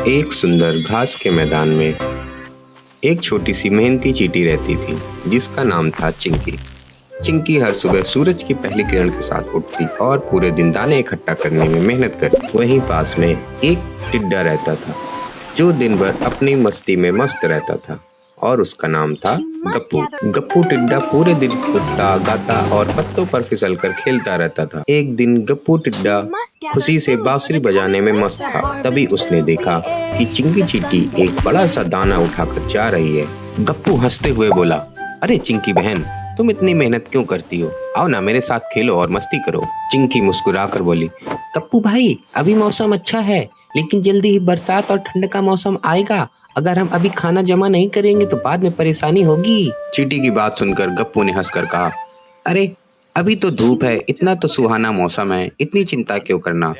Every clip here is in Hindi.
एक सुंदर घास के मैदान में एक छोटी सी मेहनती चींटी रहती थी जिसका नाम था चिंकी। चिंकी हर सुबह सूरज की पहली किरण के साथ उठती और पूरे दिन दाने इकट्ठा करने में मेहनत करती। वहीं पास में एक टिड्डा रहता था जो दिन भर अपनी मस्ती में मस्त रहता था और उसका नाम था गप्पू। गप्पू टिड्डा पूरे दिन कूदता गाता और पत्तों पर फिसल कर खेलता रहता था। एक दिन गप्पू टिड्डा खुशी से बांसुरी बजाने में मस्त था। तभी उसने देखा कि चिंकी चींटी एक बड़ा सा दाना उठाकर जा रही है। गप्पू हंसते हुए बोला, अरे चिंकी बहन, तुम इतनी मेहनत क्यों करती हो? आओ ना मेरे साथ खेलो और मस्ती करो। चिंकी मुस्कुराकर बोली, गप्पू भाई, अभी मौसम अच्छा है लेकिन जल्दी ही बरसात और ठंड का मौसम आएगा। अगर हम अभी खाना जमा नहीं करेंगे तो बाद में परेशानी होगी। चींटी की बात सुनकर गप्पू ने हंसकर कहा, अरे अभी तो धूप है, इतना तो सुहाना मौसम है, इतनी चिंता क्यों करना।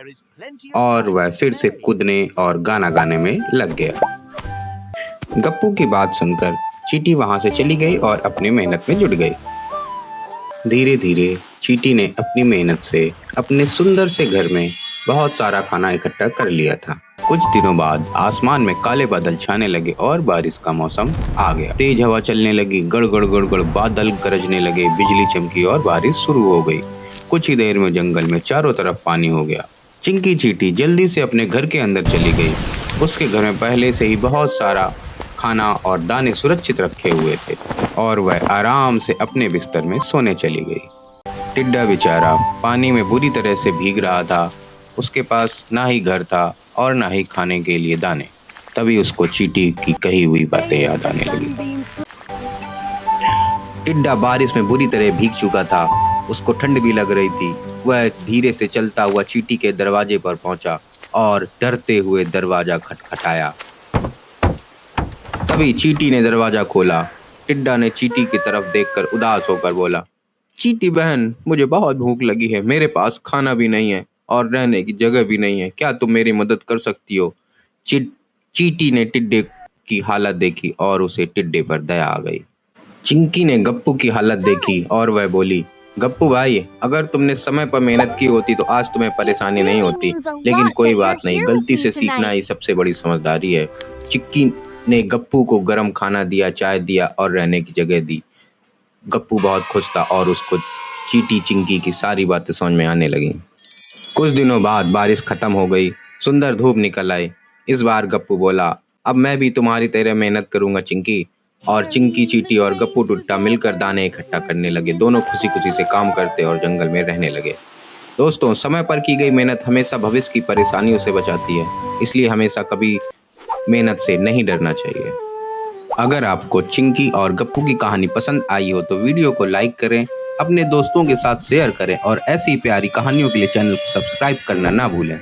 और वह फिर से कूदने और गाना गाने में लग गया। गप्पू की बात सुनकर चींटी वहां से चली गई और अपनी मेहनत में जुट गई। धीरे धीरे चींटी ने अपनी मेहनत से अपने सुंदर से घर में बहुत सारा खाना इकट्ठा कर लिया था। कुछ दिनों बाद आसमान में काले बादल छाने लगे और बारिश का मौसम आ गया। तेज हवा चलने लगी, गड़ गड़ गड़ गड़ बादल गरजने लगे, बिजली चमकी और बारिश शुरू हो गई। कुछ ही देर में जंगल में चारों तरफ पानी हो गया। चिंकी चींटी जल्दी से अपने घर के अंदर चली गई। उसके घर में पहले से ही बहुत सारा खाना और दाने सुरक्षित रखे हुए थे और वह आराम से अपने बिस्तर में सोने चली गई। टिड्डा बेचारा पानी में बुरी तरह से भीग रहा था। उसके पास ना ही घर था और ना ही खाने के लिए दाने। तभी उसको चींटी की कही हुई बातें याद आने लगी। टिड्डा बारिश में बुरी तरह भीग चुका था, उसको ठंड भी लग रही थी। वह धीरे से चलता हुआ चींटी के दरवाजे पर पहुंचा और डरते हुए दरवाजा खटखटाया। तभी चींटी ने दरवाजा खोला। टिड्डा ने चींटी की तरफ देखकर उदास होकर बोला, चींटी बहन, मुझे बहुत भूख लगी है, मेरे पास खाना भी नहीं है और रहने की जगह भी नहीं है, क्या तुम मेरी मदद कर सकती हो? चींटी ने टिड्डे की हालत देखी और उसे टिड्डे पर दया आ गई। चिंकी ने गप्पू की हालत देखी और वह बोली, गप्पू भाई, अगर तुमने समय पर मेहनत की होती तो आज तुम्हें परेशानी नहीं होती, लेकिन कोई बात नहीं, गलती से सीखना ही सबसे बड़ी समझदारी है। चिंकी ने गप्पू को गर्म खाना दिया, चाय दिया और रहने की जगह दी। गप्पू बहुत खुश था और उसको चींटी चिंकी की सारी बातें समझ में आने लगी। कुछ दिनों बाद बारिश खत्म हो गई, सुंदर धूप निकल आई। इस बार गप्पू बोला, अब मैं भी तुम्हारी तरह मेहनत करूंगा चिंकी। और चिंकी चींटी और गप्पू टुट्टा मिलकर दाने इकट्ठा करने लगे। दोनों खुशी खुशी से काम करते और जंगल में रहने लगे। दोस्तों, समय पर की गई मेहनत हमेशा भविष्य की परेशानियों से बचाती है, इसलिए हमेशा कभी मेहनत से नहीं डरना चाहिए। अगर आपको चिंकी और गप्पू की कहानी पसंद आई हो तो वीडियो को लाइक करें, अपने दोस्तों के साथ शेयर करें और ऐसी प्यारी कहानियों के लिए चैनल को सब्सक्राइब करना ना भूलें।